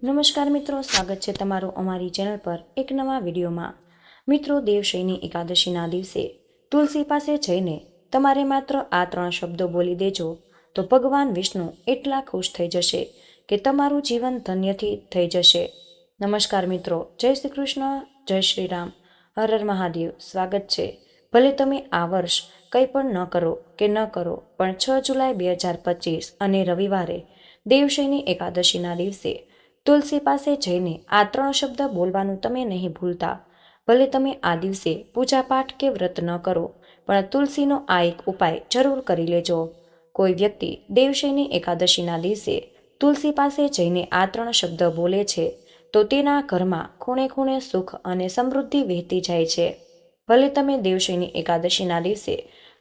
નમસ્કાર મિત્રો, સ્વાગત છે તમારું અમારી ચેનલ પર એક નવા વિડીયોમાં। મિત્રો, દેવશયની એકાદશીના દિવસે તુલસી પાસે જઈને તમારે માત્ર આ 3 શબ્દો બોલી દેજો તો ભગવાન વિષ્ણુ એટલા ખુશ થઈ જશે કે તમારું જીવન ધન્યથી થઈ જશે। નમસ્કાર મિત્રો, જય શ્રી કૃષ્ણ, જય શ્રી રામ, હર હર મહાદેવ। સ્વાગત છે। ભલે તમે આ વર્ષ કંઈ પણ ન કરો કે ન કરો, પણ 6 જુલાઈ 2025 અને રવિવારે દેવશયની એકાદશીના દિવસે તુલસી પાસે જઈને આ 3 શબ્દ બોલવાનું તમે નહીં ભૂલતા। ભલે તમે આ દિવસે પૂજાપાઠ કે વ્રત ન કરો, પણ તુલસીનો આ એક ઉપાય જરૂર કરી લેજો। કોઈ વ્યક્તિ દેવશયની એકાદશીના દિવસે તુલસી પાસે જઈને આ 3 શબ્દ બોલે છે તો તેના ઘરમાં ખૂણે ખૂણે સુખ અને સમૃદ્ધિ વહેતી જાય છે। ભલે તમે દેવશયની એકાદશીના દિવસે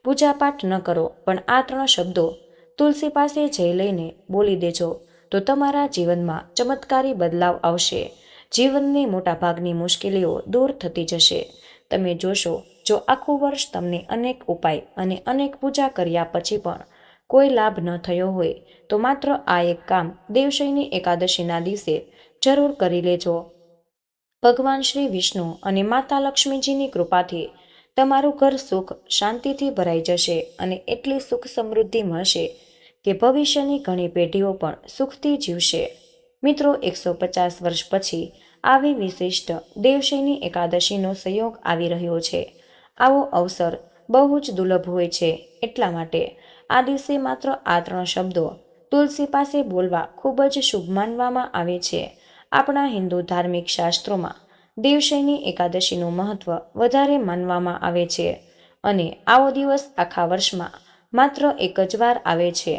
પૂજાપાઠ ન કરો, પણ આ 3 શબ્દો તુલસી પાસે જઈ લઈને બોલી દેજો તો તમારા જીવનમાં ચમત્કારી બદલાવ આવશે। જીવનની મોટાભાગની મુશ્કેલીઓ દૂર થતી જશે। તમે જોશો, જો આખું વર્ષ તમને અનેક ઉપાય અને અનેક પૂજા કર્યા પછી પણ કોઈ લાભ ન થયો હોય તો માત્ર આ એક કામ દેવશયની એકાદશીના દિવસે જરૂર કરી લેજો। ભગવાન શ્રી વિષ્ણુ અને માતા લક્ષ્મીજીની કૃપાથી તમારું ઘર સુખ શાંતિથી ભરાઈ જશે અને એટલી સુખ સમૃદ્ધિ મળશે કે ભવિષ્યની ઘણી પેઢીઓ પણ સુખથી જીવશે। મિત્રો, 150 વર્ષ પછી આવી વિશિષ્ટ દેવશયની એકાદશીનો સંયોગ આવી રહ્યો છે। આવો અવસર બહુ જ દુર્લભ હોય છે, એટલા માટે આ દિવસે માત્ર આ 3 શબ્દો તુલસી પાસે બોલવા ખૂબ જ શુભ માનવામાં આવે છે। આપણા હિન્દુ ધાર્મિક શાસ્ત્રોમાં દેવશયની એકાદશીનું મહત્વ વધારે માનવામાં આવે છે અને આવો દિવસ આખા વર્ષમાં માત્ર એક જ વાર આવે છે।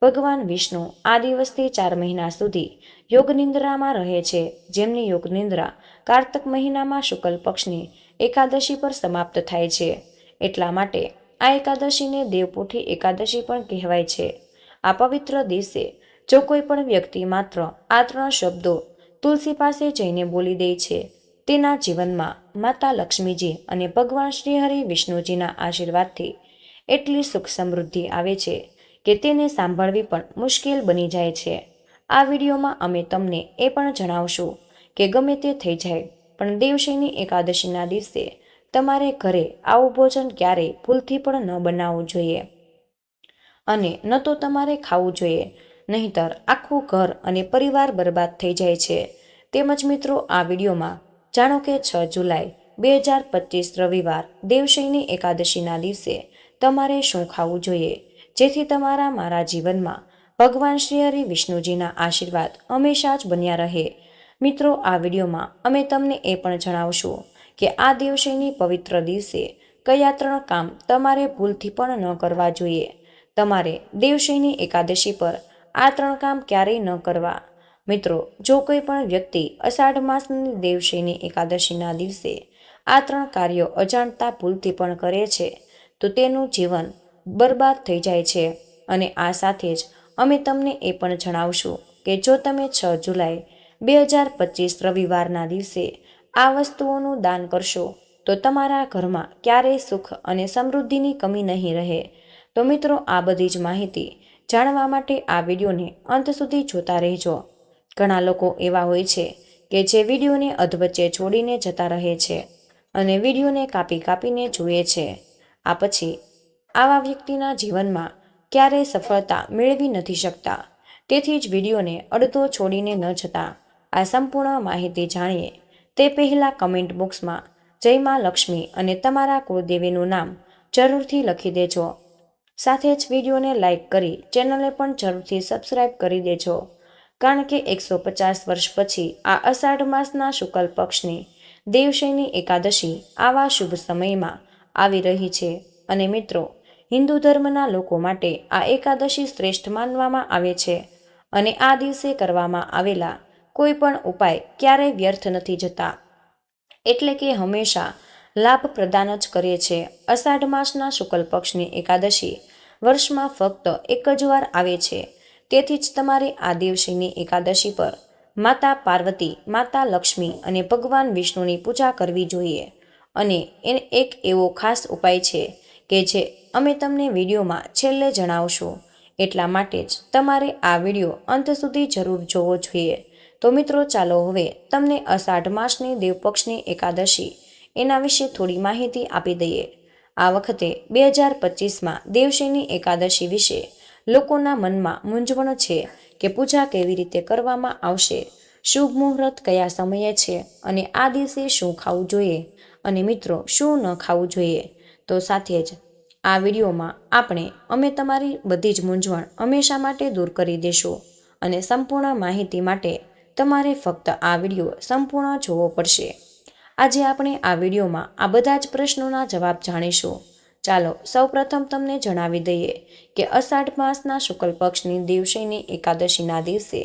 ભગવાન વિષ્ણુ આ દિવસથી 4 મહિના સુધી યોગ નિંદ્રામાં રહે છે, જેમની યોગ નિંદ્રા કાર્તક મહિનામાં શુક્લ પક્ષની એકાદશી પર સમાપ્ત થાય છે। એટલા માટે આ એકાદશીને દેવપોઠી એકાદશી પણ કહેવાય છે। આ પવિત્ર દિવસે જો કોઈ પણ વ્યક્તિ માત્ર આ 3 શબ્દો તુલસી પાસે જઈને બોલી દે છે, તેના જીવનમાં માતા લક્ષ્મીજી અને ભગવાન શ્રી હરિ વિષ્ણુજીના આશીર્વાદથી એટલી સુખ સમૃદ્ધિ આવે છે કે તેને સાંભળવી પણ મુશ્કેલ બની જાય છે। આ વિડીયોમાં અમે તમને એ પણ જણાવશું કે ગમે તે થઈ જાય, પણ દેવશયની એકાદશીના દિવસે તમારે ઘરે આવું ભોજન ક્યારેય ભૂલથી પણ ન બનાવવું જોઈએ અને ન તો તમારે ખાવું જોઈએ, નહીંતર આખું ઘર અને પરિવાર બરબાદ થઈ જાય છે। તેમજ મિત્રો, આ વિડીયોમાં જાણો કે 6 જુલાઈ 2025 રવિવાર દેવશયની એકાદશીના દિવસે તમારે શું ખાવું જોઈએ, જેથી તમારા મારા જીવનમાં ભગવાન શ્રી હરિ વિષ્ણુજીના આશીર્વાદ હંમેશા જ બન્યા રહે। મિત્રો, આ વિડીયોમાં અમે તમને એ પણ જણાવશું કે આ દેવશયની પવિત્ર દિવસે કયા 3 કામ તમારે ભૂલથી પણ ન કરવા જોઈએ। તમારે દેવશયની એકાદશી પર આ 3 કામ ક્યારેય ન કરવા। મિત્રો, જો કોઈ પણ વ્યક્તિ અષાઢ માસની દેવશયની એકાદશીના દિવસે આ 3 કાર્યો અજાણતા ભૂલથી પણ કરે છે તો તેનું જીવન બરબાદ થઈ જાય છે। અને આ સાથે જ અમે તમને એ પણ જણાવશું કે જો તમે 6 જુલાઈ 2025 રવિવારના દિવસે આ વસ્તુઓનું દાન કરશો તો તમારા ઘરમાં ક્યારેય સુખ અને સમૃદ્ધિની કમી નહીં રહે। તો મિત્રો, આ બધી જ માહિતી જાણવા માટે આ વિડીયોને અંત સુધી જોતા રહેજો। ઘણા લોકો એવા હોય છે કે જે વિડીયોને અધવચ્ચે છોડીને જતા રહે છે અને વિડીયોને કાપી કાપીને જુએ છે। આ પછી આવા વ્યક્તિના જીવનમાં ક્યારેય સફળતા મેળવી નથી શકતા। તેથી જ વિડીયોને અડધો છોડીને ન જતા આ સંપૂર્ણ માહિતી જાણીએ તે પહેલાં કમેન્ટ બોક્સમાં જય માં લક્ષ્મી અને તમારા કુળદેવીનું નામ જરૂરથી લખી દેજો। સાથે જ વિડીયોને લાઇક કરી ચેનલને પણ જરૂરથી સબસ્ક્રાઇબ કરી દેજો, કારણ કે 150 વર્ષ પછી આ અષાઢ માસના શુક્લ પક્ષની દેવશયની એકાદશી આવા શુભ સમયમાં આવી રહી છે અને મિત્રો, હિન્દુ ધર્મના લોકો માટે આ એકાદશી શ્રેષ્ઠ માનવામાં આવે છે અને આ દિવસે કરવામાં આવેલા કોઈ પણ ઉપાય ક્યારેય વ્યર્થ નથી જતા, એટલે કે હંમેશા લાભ પ્રદાન જ કરે છે। અષાઢ માસના શુક્લ પક્ષની એકાદશી વર્ષમાં ફક્ત એક જ વાર આવે છે, તેથી જ તમારે આ દેવશયની એકાદશી પર માતા પાર્વતી, માતા લક્ષ્મી અને ભગવાન વિષ્ણુની પૂજા કરવી જોઈએ। અને એક એવો ખાસ ઉપાય છે કે જે અમે તમને વિડીયોમાં છેલ્લે જણાવશું, એટલા માટે જ તમારે આ વિડીયો અંત સુધી જરૂર જોવો જોઈએ। તો મિત્રો ચાલો હવે તમને અષાઢ માસની દેવપક્ષની એકાદશી એના વિશે થોડી માહિતી આપી દઈએ. આ વખતે 2025માં દેવશયની એકાદશી વિશે લોકોના મનમાં મૂંઝવણ છે કે પૂજા કેવી રીતે કરવામાં આવશે, શુભ મુહૂર્ત કયા સમયે છે અને આ દિવસે શું ખાવું જોઈએ અને મિત્રો શું ન ખાવું જોઈએ. તો સાથે જ આ વિડીયોમાં અમે તમારી બધી જ મૂંઝવણ હંમેશા માટે દૂર કરી દેશું અને સંપૂર્ણ માહિતી માટે તમારે ફક્ત આ વિડીયો સંપૂર્ણ જોવો પડશે. આજે આપણે આ વિડીયોમાં આ બધા જ પ્રશ્નોના જવાબ જાણીશું. ચાલો સૌપ્રથમ તમને જણાવી દઈએ કે અષાઢ માસના શુક્લ પક્ષની દેવશયની એકાદશીના દિવસે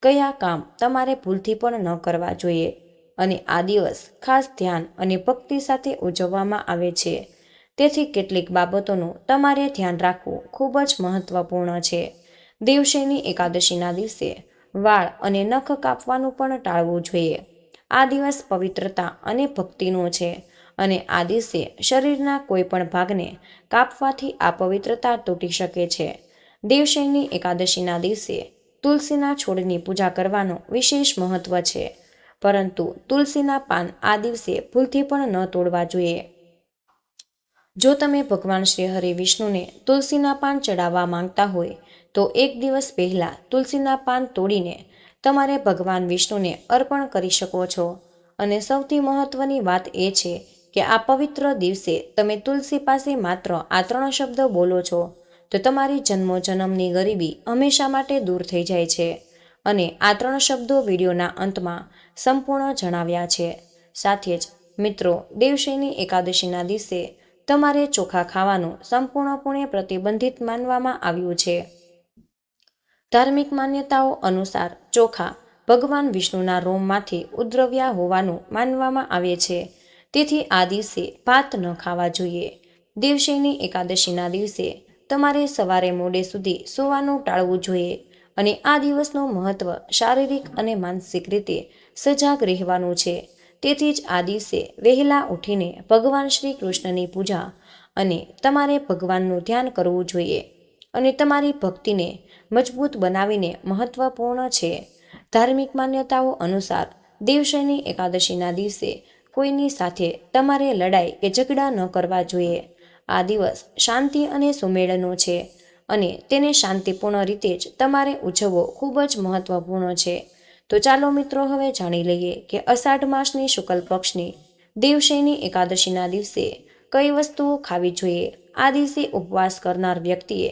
કયા કામ તમારે ભૂલથી પણ ન કરવા જોઈએ અને આ દિવસ ખાસ ધ્યાન અને ભક્તિ સાથે ઉજવવામાં આવે છે. તેથી કેટલીક બાબતોનું તમારે ધ્યાન રાખવું ખૂબ જ મહત્વપૂર્ણ છે. દેવશયની એકાદશીના દિવસે વાળ અને નખ કાપવાનું પણ ટાળવું જોઈએ. આ દિવસ પવિત્રતા અને ભક્તિનો છે અને આ દિવસે શરીરના કોઈ પણ ભાગને કાપવાથી આ પવિત્રતા તૂટી શકે છે. દેવશયની એકાદશીના દિવસે તુલસીના છોડની પૂજા કરવાનું વિશેષ મહત્વ છે, પરંતુ તુલસીના પાન આ દિવસે ભૂલથી પણ ન તોડવા જોઈએ. જો તમે ભગવાન શ્રી હરિ વિષ્ણુને તુલસીના પાન ચડાવવા માંગતા હોય તો એક દિવસ પહેલા તુલસીના પાન તોડીને તમારે ભગવાન વિષ્ણુને અર્પણ કરી શકો છો. અને સૌથી મહત્વની વાત એ છે કે આ પવિત્ર દિવસે તમે તુલસી પાસે માત્ર આ 3 શબ્દો બોલો છો તો તમારી જન્મોજન્મની ગરીબી હંમેશા માટે દૂર થઈ જાય છે. અને આ 3 શબ્દો વિડીયોના અંતમાં સંપૂર્ણ જણાવ્યા છે. સાથે જ મિત્રો, દેવશયની એકાદશીના દિવસે તમારે ચોખા ખાવાનું સંપૂર્ણપણે પ્રતિબંધિત માનવામાં આવ્યું છે. ધાર્મિક માન્યતાઓ અનુસાર ચોખા ભગવાન વિષ્ણુના રોમમાંથી ઉદ્ભવ્યા હોવાનું માનવામાં આવે છે. તેથી આ દિવસે ભાત ન ખાવા જોઈએ. દેવશયની એકાદશીના દિવસે તમારે સવારે મોડે સુધી સૂવાનું ટાળવું જોઈએ અને આ દિવસનું મહત્વ શારીરિક અને માનસિક રીતે સજાગ રહેવાનું છે. તેથી જ આ દિવસે વહેલા ઉઠીને ભગવાન શ્રી કૃષ્ણની પૂજા અને તમારે ભગવાનનું ધ્યાન કરવું જોઈએ અને તમારી ભક્તિને મજબૂત બનાવીને મહત્વપૂર્ણ છે. ધાર્મિક માન્યતાઓ અનુસાર દેવશયની એકાદશીના દિવસે કોઈની સાથે તમારે લડાઈ કે ઝઘડા ન કરવા જોઈએ. આ દિવસ શાંતિ અને સુમેળનો છે અને તેને શાંતિપૂર્ણ રીતે જ તમારે ઉજવવો ખૂબ જ મહત્વપૂર્ણ છે. તો ચાલો મિત્રો હવે જાણી લઈએ કે અષાઢ માસની શુક્લ પક્ષની દેવશયની એકાદશીના દિવસે કઈ વસ્તુઓ ખાવી જોઈએ. આ દિવસે ઉપવાસ કરનાર વ્યક્તિએ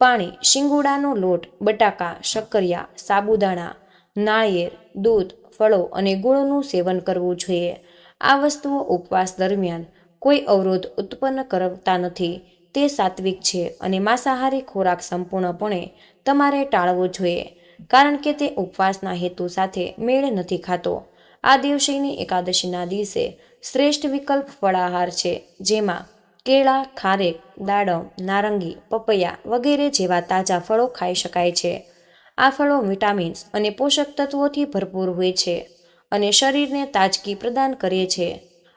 પાણી, શિંગોડાનો લોટ, બટાકા, શક્કરિયા, સાબુદાણા, નાળિયેર, દૂધ, ફળો અને ગોળનું સેવન કરવું જોઈએ. આ વસ્તુઓ ઉપવાસ દરમિયાન કોઈ અવરોધ ઉત્પન્ન કરતા નથી. તે સાત્વિક છે અને માંસાહારી ખોરાક સંપૂર્ણપણે તમારે ટાળવો જોઈએ કારણ કે તે ઉપવાસના હેતુ સાથે મેળ નથી ખાતો. આ દેવશયની એકાદશીના દિવસે શ્રેષ્ઠ વિકલ્પ ફળાહાર છે, જેમાં કેળા, ખારેક, દાડમ, નારંગી, પપૈયા વગેરે જેવા તાજા ફળો ખાઈ શકાય છે. આ ફળો વિટામિન્સ અને પોષક તત્વોથી ભરપૂર હોય છે અને શરીરને તાજગી પ્રદાન કરે છે.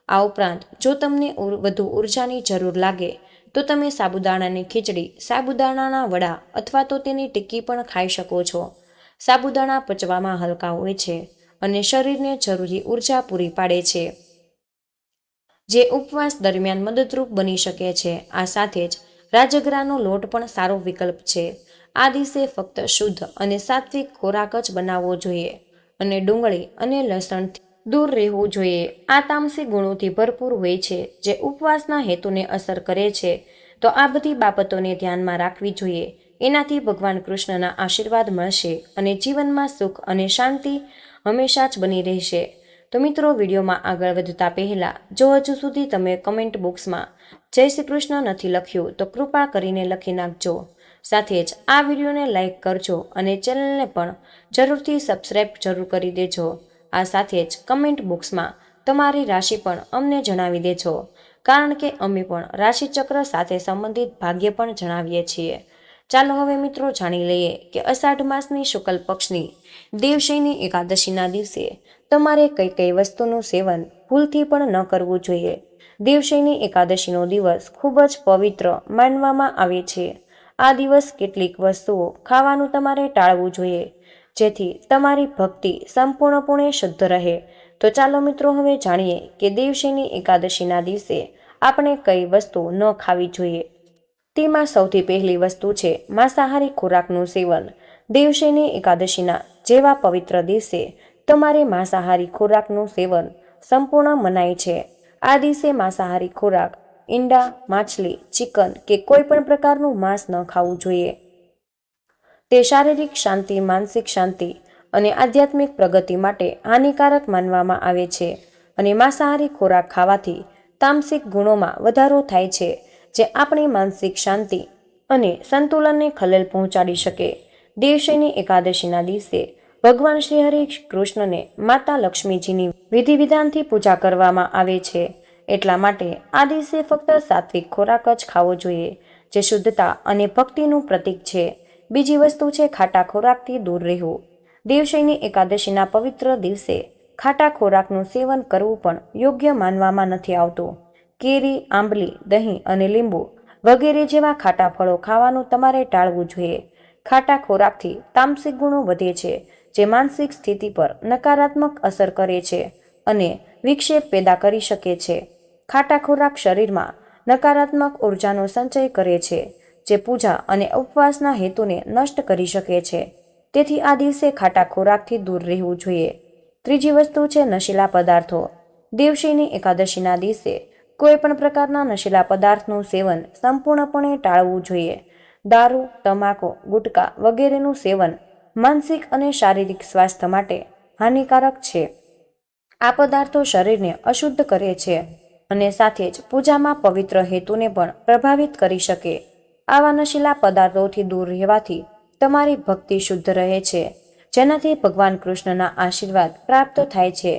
આ ઉપરાંત જો તમને વધુ ઉર્જાની જરૂર લાગે તો તમે સાબુદાણાની ખીચડી, સાબુદાણાના વડા અથવા તો તેની ટિક્કી પણ ખાઈ શકો છો. સાબુદાણા પચવામાં હલકા હોય છે અને શરીરને જરૂરી ઉર્જા પૂરી પાડે છે, જે ઉપવાસ દરમિયાન મદદરૂપ બની શકે છે. આ સાથે જ રાજગરાનો લોટ પણ સારો વિકલ્પ છે. આ દિવસે ફક્ત શુદ્ધ અને સાત્વિક ખોરાક જ બનાવવો જોઈએ અને ડુંગળી અને લસણથી દૂર રહેવું જોઈએ. આ તામસી ગુણોથી ભરપૂર હોય છે જે ઉપવાસના હેતુને અસર કરે છે. તો આ બધી બાબતોને ધ્યાનમાં રાખવી જોઈએ. એનાથી ભગવાન કૃષ્ણના આશીર્વાદ મળશે અને જીવનમાં સુખ અને શાંતિ હંમેશા જ બની રહેશે. તો મિત્રો, વિડીયોમાં આગળ વધતા પહેલા જો હજુ સુધી તમે કમેન્ટ બોક્સમાં જય શ્રી કૃષ્ણ નથી લખ્યું તો કૃપા કરીને લખી નાખજો. સાથે જ આ વિડીયોને લાઇક કરજો અને ચેનલને પણ જરૂરથી સબસ્ક્રાઈબ જરૂર કરી દેજો. આ સાથે જ કમેન્ટ બોક્સમાં તમારી રાશિ પણ અમને જણાવી દેજો, કારણ કે અમે પણ રાશિચક્ર સાથે સંબંધિત ભાગ્ય પણ જણાવીએ છીએ. ચાલો હવે મિત્રો જાણી લઈએ કે અષાઢ માસની શુક્લ પક્ષની દેવશયની એકાદશીના દિવસે તમારે કઈ કઈ વસ્તુનું સેવન ભૂલથી પણ ન કરવું જોઈએ. દેવશયની એકાદશીનો દિવસ ખૂબ જ પવિત્ર માનવામાં આવે છે. આ દિવસ કેટલીક વસ્તુઓ ખાવાનું તમારે ટાળવું જોઈએ, જેથી તમારી ભક્તિ સંપૂર્ણપણે શુદ્ધ રહે. તો ચાલો મિત્રો હવે જાણીએ કે દેવશયની એકાદશીના દિવસે આપણે કઈ વસ્તુ ન ખાવી જોઈએ. તેમાં સૌથી પહેલી વસ્તુ છે માંસાહારી ખોરાકનું સેવન. દેવશયની એકાદશીના જેવા પવિત્ર દિવસે તમારે માંસાહારી ખોરાકનું સેવન સંપૂર્ણ મનાય છે. આ દિવસે માંસાહારી ખોરાક, ઈંડા, માછલી, ચિકન કે કોઈ પણ પ્રકારનું માંસ ન ખાવું જોઈએ. તે શારીરિક શાંતિ, માનસિક શાંતિ અને આધ્યાત્મિક પ્રગતિ માટે હાનિકારક માનવામાં આવે છે. અને માંસાહારી ખોરાક ખાવાથી તામસિક ગુણોમાં વધારો થાય છે, જે આપણી માનસિક શાંતિ અને સંતુલનને ખલેલ પહોંચાડી શકે. દેવશયની એકાદશીના દિવસે ભગવાન શ્રી હરિ કૃષ્ણને માતા લક્ષ્મીજીની વિધિ વિધાનથી પૂજા કરવામાં આવે છે. એટલા માટે આ દિવસે ફક્ત સાત્વિક ખોરાક જ ખાવો જોઈએ, જે શુદ્ધતા અને ભક્તિનું પ્રતીક છે. બીજી વસ્તુ છે ખાટા ખોરાકથી દૂર રહેવું. દેવશયની એકાદશીના પવિત્ર દિવસે ખાટા ખોરાકનું સેવન કરવું પણ યોગ્ય માનવામાં નથી આવતું. કેરી, આંબલી, દહીં અને લીંબુ વગેરે જેવા ખાટા ફળો ખાવાનું તમારે ટાળવું જોઈએ. ખાટા ખોરાકથી તામસિક ગુણો વધે છે, જે માનસિક સ્થિતિ પર નકારાત્મક અસર કરે છે અને વિક્ષેપ પેદા કરી શકે છે. ખાટા ખોરાક શરીરમાં નકારાત્મક ઉર્જાનો સંચય કરે છે, જે પૂજા અને ઉપવાસના હેતુને નષ્ટ કરી શકે છે. તેથી આ દિવસે ખાટા ખોરાકથી દૂર રહેવું જોઈએ. ત્રીજી વસ્તુ છે નશીલા પદાર્થો. દેવશયની એકાદશીના દિવસે કોઈ પણ પ્રકારના નશીલા પદાર્થનું સેવન સંપૂર્ણપણે ટાળવું જોઈએ. દારૂ, તમાકુ, ગુટકા વગેરેનું સેવન માનસિક અને શારીરિક સ્વાસ્થ્ય માટે હાનિકારક છે. આ પદાર્થો શરીરને અશુદ્ધ કરે છે અને સાથે જ પૂજામાં પવિત્ર હેતુને પણ પ્રભાવિત કરી શકે. આવા નશીલા પદાર્થોથી દૂર રહેવાથી તમારી ભક્તિ શુદ્ધ રહે છે, જેનાથી ભગવાન કૃષ્ણના આશીર્વાદ પ્રાપ્ત થાય છે.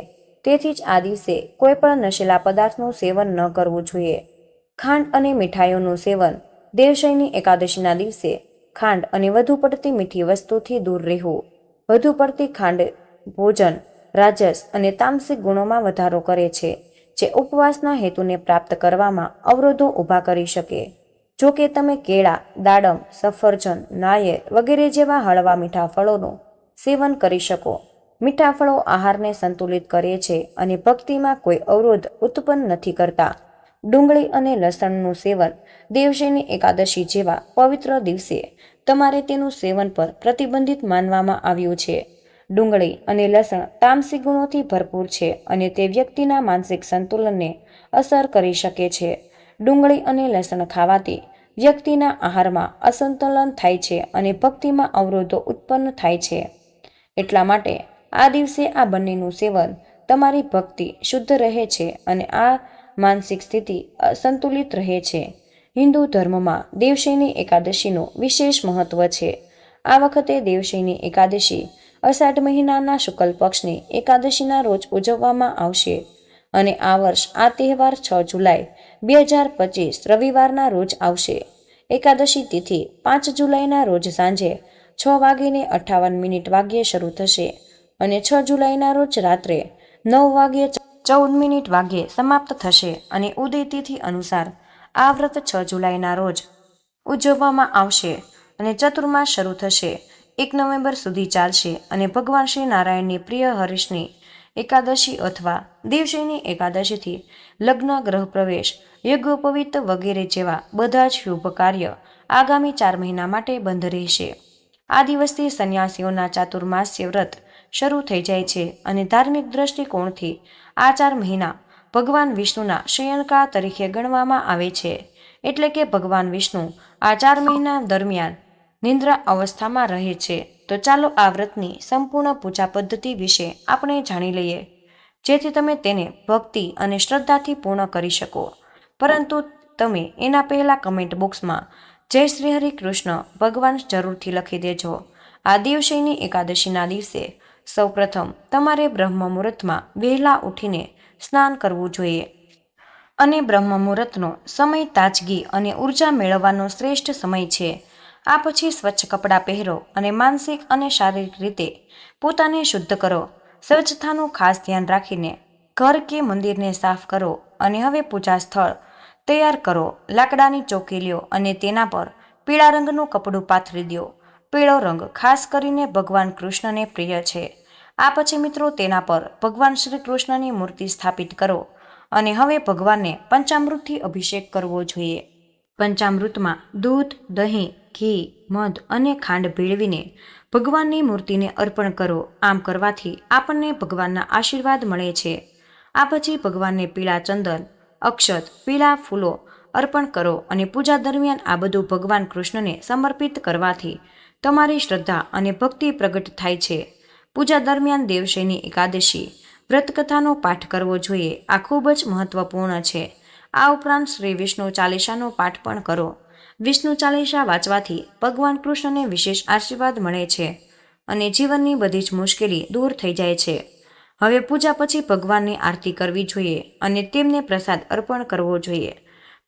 તેથી જ આ દિવસે કોઈ પણ નશીલા પદાર્થનું સેવન ન કરવું જોઈએ. ખાંડ અને મીઠાઈઓનું સેવન. દેવશયની એકાદશીના દિવસે ખાંડ અને વધુ પડતી મીઠી વસ્તુથી દૂર રહેવું. વધુ પડતી ખાંડ ભોજન, રાજસ અને તામસિક ગુણોમાં વધારો કરે છે, જે ઉપવાસના હેતુને પ્રાપ્ત કરવામાં અવરોધો ઊભા કરી શકે. જો કે તમે કેળા, દાડમ, સફરજન, નાળિયેર વગેરે જેવા હળવા મીઠા ફળોનું સેવન કરી શકો. મીઠા ફળો આહારને સંતુલિત કરે છે અને ભક્તિમાં કોઈ અવરોધ ઉત્પન્ન નથી કરતા. ડુંગળી અને લસણનું સેવન. દેવશયની એકાદશી જેવા પવિત્ર દિવસે તમારે તેનું સેવન પર પ્રતિબંધિત માનવામાં આવ્યું છે. ડુંગળી અને લસણ તામસિક ગુણોથી ભરપૂર છે અને તે વ્યક્તિના માનસિક સંતુલનને અસર કરી શકે છે. ડુંગળી અને લસણ ખાવાથી વ્યક્તિના આહારમાં અસંતુલન થાય છે અને ભક્તિમાં અવરોધો ઉત્પન્ન થાય છે. એટલા માટે આ દિવસે આ બંનેનું સેવન તમારી ભક્તિ શુદ્ધ રહે છે અને આ માનસિક સ્થિતિ સંતુલિત રહે છે. હિન્દુ ધર્મમાં દેવશયની એકાદશીનું વિશેષ મહત્વ છે. આ વખતે દેવશયની એકાદશી અષાઢ મહિનાના શુક્લ પક્ષની એકાદશીના રોજ ઉજવવામાં આવશે અને આ વર્ષ આ તહેવાર 6 જુલાઈ 2025 રવિવારના રોજ આવશે. એકાદશી તિથિ 5 જુલાઈના રોજ સાંજે 6:58 શરૂ થશે અને 6 જુલાઈના રોજ રાત્રે 9:14 સમાપ્ત થશે. અને ઉદય તિથિ અનુસાર આ વ્રત 6 જુલાઈના રોજ ઉજવવામાં આવશે અને ચતુર્માસ શરૂ થશે. 1 નવેમ્બર સુધી ચાલશે અને ભગવાન શ્રી નારાયણની પ્રિય હરીશની એકાદશી અથવા દેવશયની એકાદશીથી લગ્ન, ગ્રહ પ્રવેશ, યજ્ઞોપવિત વગેરે જેવા બધા જ શુભ કાર્ય આગામી 4 મહિના માટે બંધ રહેશે. આ દિવસથી સંન્યાસીઓના ચાતુર્માસ્ય વ્રત શરૂ થઈ જાય છે અને ધાર્મિક દ્રષ્ટિકોણથી આ 4 મહિના ભગવાન વિષ્ણુના શયનકાળ તરીકે ગણવામાં આવે છે. એટલે કે ભગવાન વિષ્ણુ આ 4 મહિના દરમિયાન નિદ્રા અવસ્થામાં રહે છે. તો ચાલો આ વ્રતની સંપૂર્ણ પૂજા પદ્ધતિ વિશે આપણે જાણી લઈએ, જેથી તમે તેને ભક્તિ અને શ્રદ્ધાથી પૂર્ણ કરી શકો. પરંતુ તમે એના પહેલાં કમેન્ટ બોક્સમાં જય શ્રી હરિ કૃષ્ણ ભગવાન જરૂરથી લખી દેજો. આ દેવશયની એકાદશીના દિવસે સૌપ્રથમ તમારે બ્રહ્મ મુહૂર્તમાં વહેલા ઉઠીને સ્નાન કરવું જોઈએ અને બ્રહ્મ મુહૂર્તનો સમય તાજગી અને ઉર્જા મેળવવાનો શ્રેષ્ઠ સમય છે. આ પછી સ્વચ્છ કપડાં પહેરો અને માનસિક અને શારીરિક રીતે પોતાને શુદ્ધ કરો. સ્વચ્છતાનું ખાસ ધ્યાન રાખીને ઘર કે મંદિરને સાફ કરો. અને હવે પૂજા સ્થળ તૈયાર કરો. લાકડાની ચોકી લ્યો અને તેના પર પીળા રંગનું કપડું પાથરી દો. પીળો રંગ ખાસ કરીને ભગવાન કૃષ્ણને પ્રિય છે. આ પછી મિત્રો તેના પર ભગવાન શ્રી કૃષ્ણની મૂર્તિ સ્થાપિત કરો અને હવે ભગવાનને પંચામૃતથી અભિષેક કરવો જોઈએ. પંચામૃતમાં દૂધ, દહીં, ઘી, મધ અને ખાંડ ભેળવીને ભગવાનની મૂર્તિને અર્પણ કરો. આમ કરવાથી આપણને ભગવાનના આશીર્વાદ મળે છે. આ પછી ભગવાનને પીળા ચંદન, અક્ષત, પીળા ફૂલો અર્પણ કરો અને પૂજા દરમિયાન આ બધું ભગવાન કૃષ્ણને સમર્પિત કરવાથી તમારી શ્રદ્ધા અને ભક્તિ પ્રગટ થાય છે. પૂજા દરમિયાન દેવશયની એકાદશી વ્રતકથાનો પાઠ કરવો જોઈએ. આ ખૂબ જ મહત્વપૂર્ણ છે. આ ઉપરાંત શ્રી વિષ્ણુ ચાલીસાનો પાઠ પણ કરો. વિષ્ણુ ચાલીસા વાંચવાથી ભગવાન કૃષ્ણને વિશેષ આશીર્વાદ મળે છે અને જીવનની બધી જ મુશ્કેલી દૂર થઈ જાય છે. હવે પૂજા પછી ભગવાનની આરતી કરવી જોઈએ અને તેમને પ્રસાદ અર્પણ કરવો જોઈએ.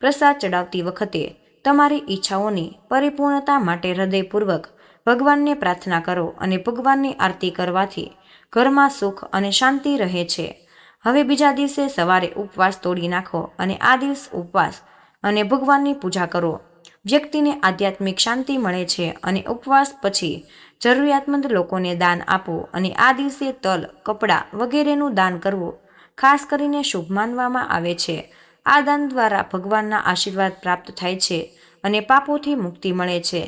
પ્રસાદ ચડાવતી વખતે તમારી ઈચ્છાઓની પરિપૂર્ણતા માટે હૃદયપૂર્વક ભગવાનને પ્રાર્થના કરો અને ભગવાનની આરતી કરવાથી ઘરમાં સુખ અને શાંતિ રહે છે. હવે બીજા દિવસે સવારે ઉપવાસ તોડી નાખો અને આ દિવસ ઉપવાસ અને ભગવાનની પૂજા કરો. વ્યક્તિને આધ્યાત્મિક શાંતિ મળે છે અને ઉપવાસ પછી જરૂરિયાતમંદ લોકોને દાન આપવું અને આ દિવસે તલ, કપડાં વગેરેનું દાન કરવું ખાસ કરીને શુભ માનવામાં આવે છે. આ દાન દ્વારા ભગવાનના આશીર્વાદ પ્રાપ્ત થાય છે અને પાપોથી મુક્તિ મળે છે.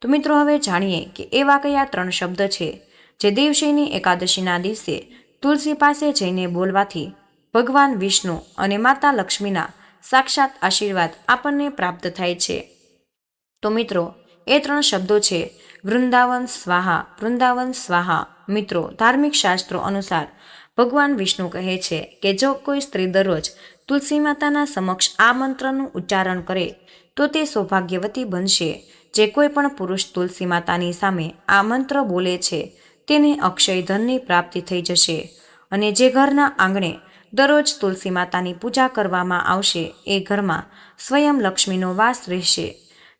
તો મિત્રો હવે જાણીએ કે એવા કયા 3 શબ્દ છે જે દેવશયની એકાદશીના દિવસે તુલસી પાસે જઈને બોલવાથી ભગવાન વિષ્ણુ અને માતા લક્ષ્મીના સાક્ષાત આશીર્વાદ આપણને પ્રાપ્ત થાય છે. તો મિત્રો એ 3 શબ્દો છે વૃંદાવન સ્વાહા, વૃંદાવન સ્વાહા. મિત્રો ધાર્મિક શાસ્ત્રો અનુસાર ભગવાન વિષ્ણુ કહે છે કે જો કોઈ સ્ત્રી દરરોજ તુલસી માતાના સમક્ષ આ મંત્રનું ઉચ્ચારણ કરે તો તે સૌભાગ્યવતી બનશે. જે કોઈ પણ પુરુષ તુલસી માતાની સામે આ મંત્ર બોલે છે તેને અક્ષય ધનની પ્રાપ્તિ થઈ જશે અને જે ઘરના આંગણે દરરોજ તુલસી માતાની પૂજા કરવામાં આવશે એ ઘરમાં સ્વયં લક્ષ્મીનો વાસ રહેશે.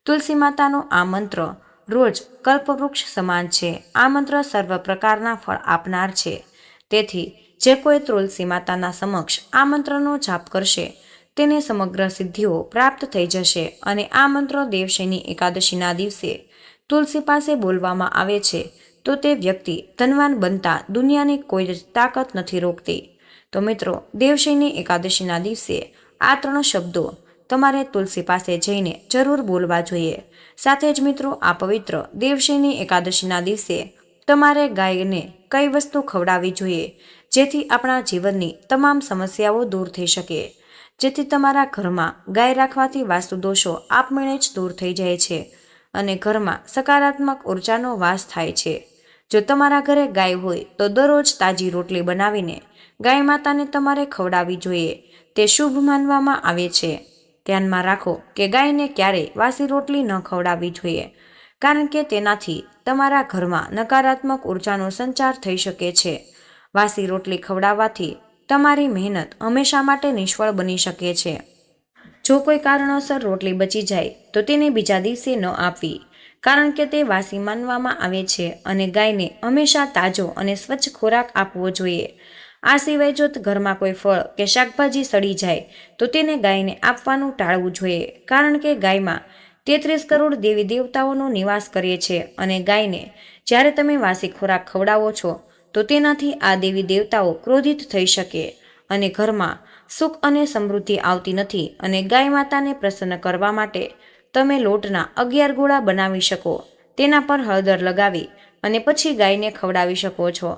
તુલસી માતાનો આ મંત્ર રોજ કલ્પવૃક્ષ સમાન છે. આ મંત્ર સર્વ પ્રકારના ફળ આપનાર છે. તેથી જે કોઈ તુલસી માતાના સમક્ષ આ મંત્રનો જાપ કરશે તેને સમગ્ર સિદ્ધિઓ પ્રાપ્ત થઈ જશે અને આ મંત્ર દેવશયની એકાદશીના દિવસે તુલસી પાસે બોલવામાં આવે છે તો તે વ્યક્તિ ધનવાન બનતા દુનિયાની કોઈ જ તાકાત નથી રોકતી. તો મિત્રો દેવશયની એકાદશીના દિવસે આ 3 શબ્દો તમારે તુલસી પાસે જઈને જરૂર બોલવા જોઈએ. સાથે જ મિત્રો આ પવિત્ર દેવશયની એકાદશીના દિવસે તમારે ગાયને કઈ વસ્તુ ખવડાવવી જોઈએ જેથી આપણા જીવનની તમામ સમસ્યાઓ દૂર થઈ શકે. જેથી તમારા ઘરમાં ગાય રાખવાથી વાસ્તુદોષો આપમેળે જ દૂર થઈ જાય છે અને ઘરમાં સકારાત્મક ઉર્જાનો વાસ થાય છે. જો તમારા ઘરે ગાય હોય તો દરરોજ તાજી રોટલી બનાવીને ગાય માતાને તમારે ખવડાવવી જોઈએ. તે શુભ માનવામાં આવે છે. ધ્યાનમાં રાખો કે ગાયને ક્યારેય વાસી રોટલી ન ખવડાવવી જોઈએ કારણ કે તેનાથી તમારા ઘરમાં નકારાત્મક ઉર્જાનો સંચાર થઈ શકે છે. વાસી રોટલી ખવડાવવાથી તમારી મહેનત હંમેશા માટે નિષ્ફળ બની શકે છે. જો કોઈ કારણોસર રોટલી બચી જાય તો તેને બીજા દિવસે ન આપવી કારણ કે તે વાસી માનવામાં આવે છે અને ગાયને હંમેશા તાજો અને સ્વચ્છ ખોરાક આપવો જોઈએ. આ સિવાય જો ઘરમાં કોઈ ફળ કે શાકભાજી સડી જાય તો તેને ગાયને આપવાનું ટાળવું જોઈએ કારણ કે ગાયમાં 33 કરોડ દેવી દેવતાઓનો નિવાસ કરે છે અને ગાયને જ્યારે તમે વાસી ખોરાક ખવડાવો છો તો તેનાથી આ દેવી દેવતાઓ ક્રોધિત થઈ શકે અને ઘરમાં સુખ અને સમૃદ્ધિ આવતી નથી. અને ગાય માતાને પ્રસન્ન કરવા માટે તમે લોટના 11 ગોળા બનાવી શકો, તેના પર હળદર લગાવી અને પછી ગાયને ખવડાવી શકો છો.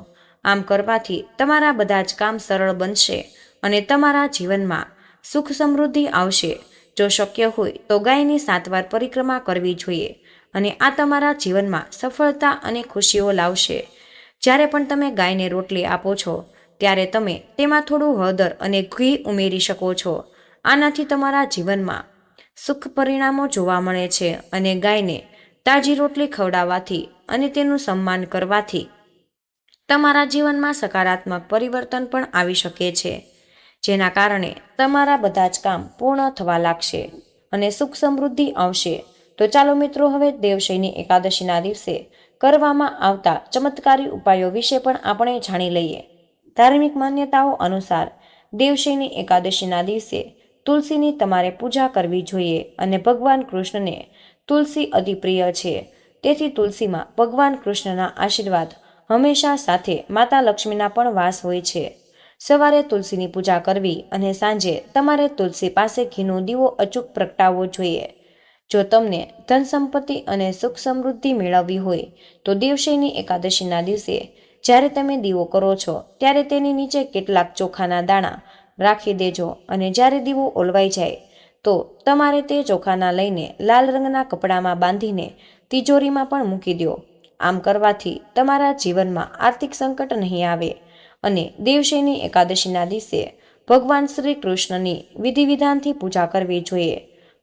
આમ કરવાથી તમારા બધા જ કામ સરળ બનશે અને તમારા જીવનમાં સુખ સમૃદ્ધિ આવશે. જો શક્ય હોય તો ગાયની 7 વાર પરિક્રમા કરવી જોઈએ અને આ તમારા જીવનમાં સફળતા અને ખુશીઓ લાવશે. જ્યારે પણ તમે ગાયને રોટલી આપો છો ત્યારે તમે તેમાં થોડું હળદર અને ઘી ઉમેરી શકો છો. આનાથી તમારા જીવનમાં સુખ પરિણામો જોવા મળે છે અને ગાયને તાજી રોટલી ખવડાવવાથી અને તેનું સન્માન કરવાથી તમારા જીવનમાં સકારાત્મક પરિવર્તન પણ આવી શકે છે જેના કારણે તમારા બધા જ કામ પૂર્ણ થવા લાગશે અને સુખ સમૃદ્ધિ આવશે. તો ચાલો મિત્રો હવે દેવશયની એકાદશીના દિવસે કરવામાં આવતા ચમત્કારી ઉપાયો વિશે પણ આપણે જાણી લઈએ. ધાર્મિક માન્યતાઓ અનુસાર દેવશયની એકાદશીના દિવસે તુલસીની તમારે પૂજા કરવી જોઈએ અને ભગવાન કૃષ્ણને તુલસી અતિ પ્રિય છે. તેથી તુલસીમાં ભગવાન કૃષ્ણના આશીર્વાદ હંમેશા સાથે માતા લક્ષ્મીના પણ વાસ હોય છે. સવારે તુલસીની પૂજા કરવી અને સાંજે તમારે તુલસી પાસે ઘીનો દીવો અચૂક પ્રગટાવવો જોઈએ. જો તમને ધન સંપત્તિ અને સુખ સમૃદ્ધિ મેળવવી હોય તો દેવશયની એકાદશીના દિવસે જ્યારે તમે દીવો કરો છો ત્યારે તેની નીચે કેટલાક ચોખાના દાણા રાખી દેજો અને જ્યારે દીવો ઓલવાઈ જાય તો તમારે તે ચોખાના લઈને લાલ રંગના કપડામાં બાંધીને તિજોરીમાં પણ મૂકી દો. આમ કરવાથી તમારા જીવનમાં આર્થિક સંકટ નહીં આવે અને દેવશયની એકાદશીના દિવસે ભગવાન શ્રી કૃષ્ણની વિધિ વિધાનથી પૂજા કરવી જોઈએ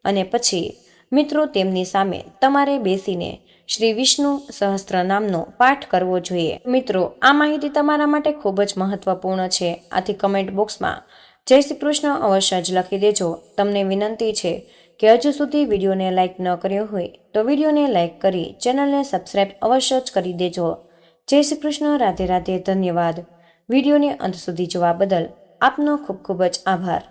અને પછી મિત્રો તેમની સામે તમારે બેસીને શ્રી વિષ્ણુ સહસ્ત્ર નામનો પાઠ કરવો જોઈએ. મિત્રો, આ માહિતી તમારા માટે ખૂબ જ મહત્વપૂર્ણ છે. આથી કમેન્ટ બોક્સમાં જય શ્રી કૃષ્ણ અવશ્ય જ લખી દેજો. તમને વિનંતી છે કે હજુ સુધી વિડીયોને લાઇક ન કર્યો હોય તો વિડીયોને લાઇક કરી ચેનલને સબસ્ક્રાઇબ અવશ્ય જ કરી દેજો. જય શ્રી કૃષ્ણ. રાધે રાધે. ધન્યવાદ. વિડીયોને અંત સુધી જોવા બદલ આપનો ખૂબ ખૂબ જ આભાર.